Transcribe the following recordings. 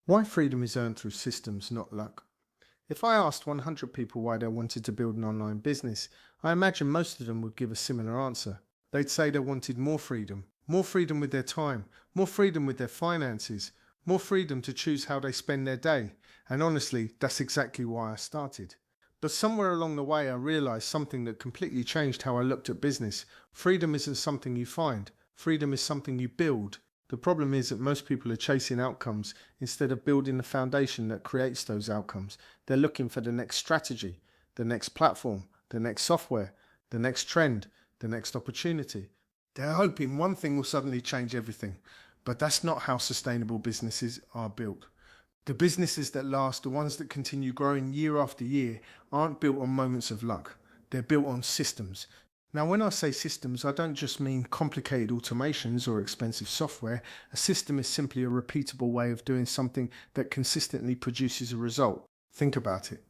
Why freedom is earned through systems, not luck. If I asked 100 people why they wanted to build an online business, I imagine most of them would give a similar answer. They'd say they wanted more freedom with their time, more freedom with their finances, more freedom to choose how they spend their day. And honestly, that's exactly why I started. But somewhere along the way, I realized something that completely changed how I looked at business. Freedom isn't something you find, freedom is something you build. The problem is that most people are chasing outcomes instead of building the foundation that creates those outcomes. They're looking for the next strategy, the next platform, the next software, the next trend, the next opportunity. They're hoping one thing will suddenly change everything. But that's not how sustainable businesses are built. The businesses that last, the ones that continue growing year after year, aren't built on moments of luck. They're built on systems. Now, when I say systems, I don't just mean complicated automations or expensive software. A system is simply a repeatable way of doing something that consistently produces a result. Think about it.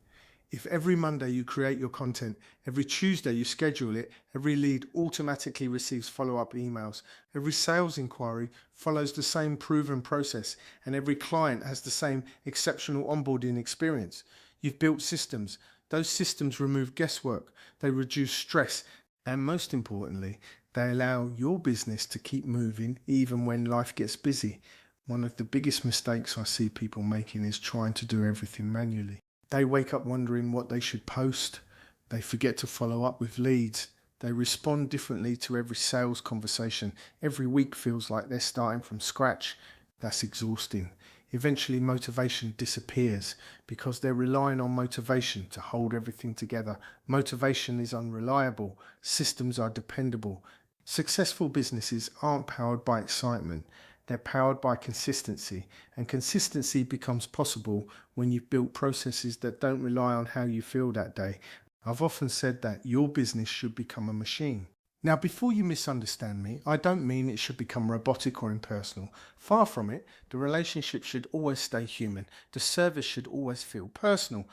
If every Monday you create your content, every Tuesday you schedule it, every lead automatically receives follow-up emails, every sales inquiry follows the same proven process, and every client has the same exceptional onboarding experience, you've built systems. Those systems remove guesswork, they reduce stress, and most importantly, they allow your business to keep moving even when life gets busy. One of the biggest mistakes I see people making is trying to do everything manually. They wake up wondering what they should post. They forget to follow up with leads. They respond differently to every sales conversation. Every week feels like they're starting from scratch. That's exhausting. Eventually, motivation disappears because they're relying on motivation to hold everything together. Motivation is unreliable. Systems are dependable. Successful businesses aren't powered by excitement. They're powered by consistency, and consistency becomes possible when you've built processes that don't rely on how you feel that day. I've often said that your business should become a machine. Now, before you misunderstand me, I don't mean it should become robotic or impersonal. Far from it, the relationship should always stay human. The service should always feel personal.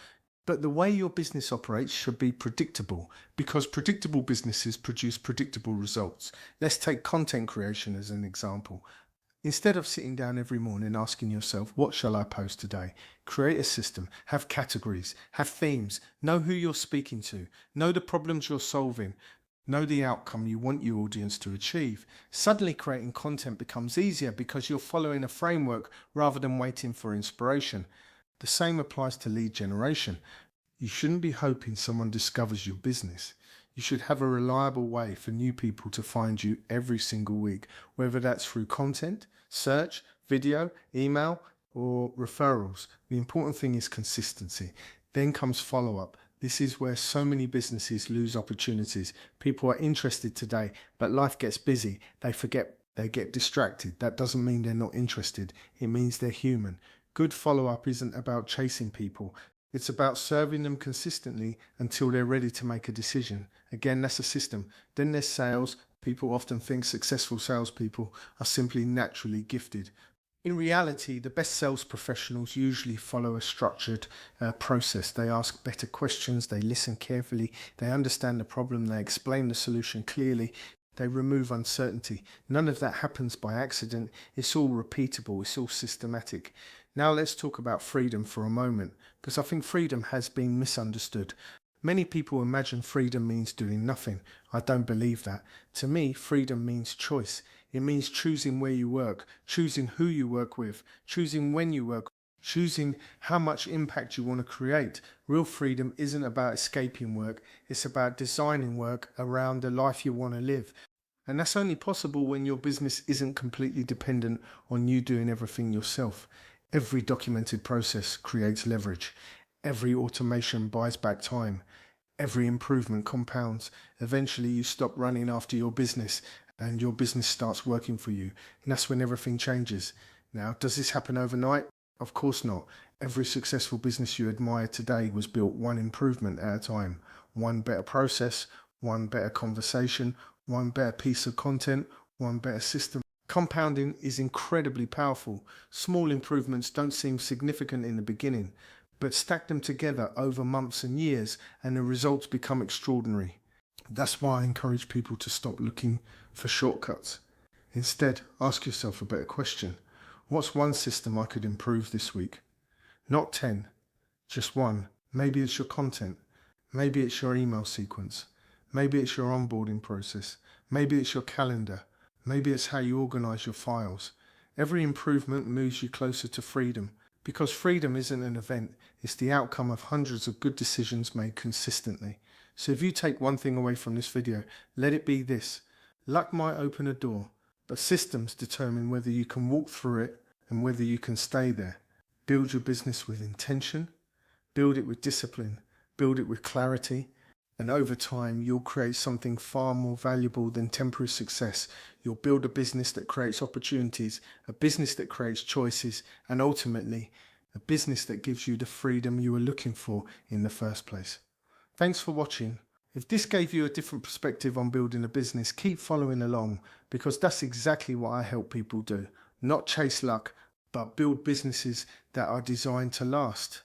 But the way your business operates should be predictable, because predictable businesses produce predictable results. Let's take content creation as an example. Instead of sitting down every morning asking yourself, what shall I post today? Create a system, have categories, have themes, know who you're speaking to, know the problems you're solving, know the outcome you want your audience to achieve. Suddenly creating content becomes easier because you're following a framework rather than waiting for inspiration. The same applies to lead generation. You shouldn't be hoping someone discovers your business. You should have a reliable way for new people to find you every single week, whether that's through content, search, video, email, or referrals. The important thing is consistency. Then comes follow up. This is where so many businesses lose opportunities. People are interested today, but life gets busy. They forget, they get distracted. That doesn't mean they're not interested. It means they're human. Good follow up isn't about chasing people. It's about serving them consistently until they're ready to make a decision. Again, that's a system. Then there's sales. People often think successful salespeople are simply naturally gifted. In reality, the best sales professionals usually follow a structured process. They ask better questions, they listen carefully, they understand the problem, they explain the solution clearly, they remove uncertainty. None of that happens by accident. It's all repeatable, it's all systematic. Now let's talk about freedom for a moment, because I think freedom has been misunderstood. Many people imagine freedom means doing nothing. I don't believe that. To me, freedom means choice. It means choosing where you work, choosing who you work with, choosing when you work, choosing how much impact you want to create. Real freedom isn't about escaping work, it's about designing work around the life you want to live. And that's only possible when your business isn't completely dependent on you doing everything yourself. Every documented process creates leverage. Every automation buys back time. Every improvement compounds. Eventually, you stop running after your business and your business starts working for you. And that's when everything changes. Now, does this happen overnight? Of course not. Every successful business you admire today was built one improvement at a time. One better process, one better conversation, one better piece of content, one better system. Compounding is incredibly powerful. Small improvements don't seem significant in the beginning, but stack them together over months and years and the results become extraordinary. That's why I encourage people to stop looking for shortcuts. Instead, ask yourself a better question. What's one system I could improve this week? Not 10, just one. Maybe it's your content. Maybe it's your email sequence. Maybe it's your onboarding process. Maybe it's your calendar. Maybe it's how you organize your files. Every improvement moves you closer to freedom, because freedom isn't an event, it's the outcome of hundreds of good decisions made consistently. So if you take one thing away from this video, let it be this. Luck might open a door, but systems determine whether you can walk through it and whether you can stay there. Build your business with intention, build it with discipline, build it with clarity, and over time you'll create something far more valuable than temporary success. You'll build a business that creates opportunities, a business that creates choices, and ultimately a business that gives you the freedom you were looking for in the first place. Thanks for watching. If this gave you a different perspective on building a business, keep following along, because that's exactly what I help people do. Not chase luck, but build businesses that are designed to last.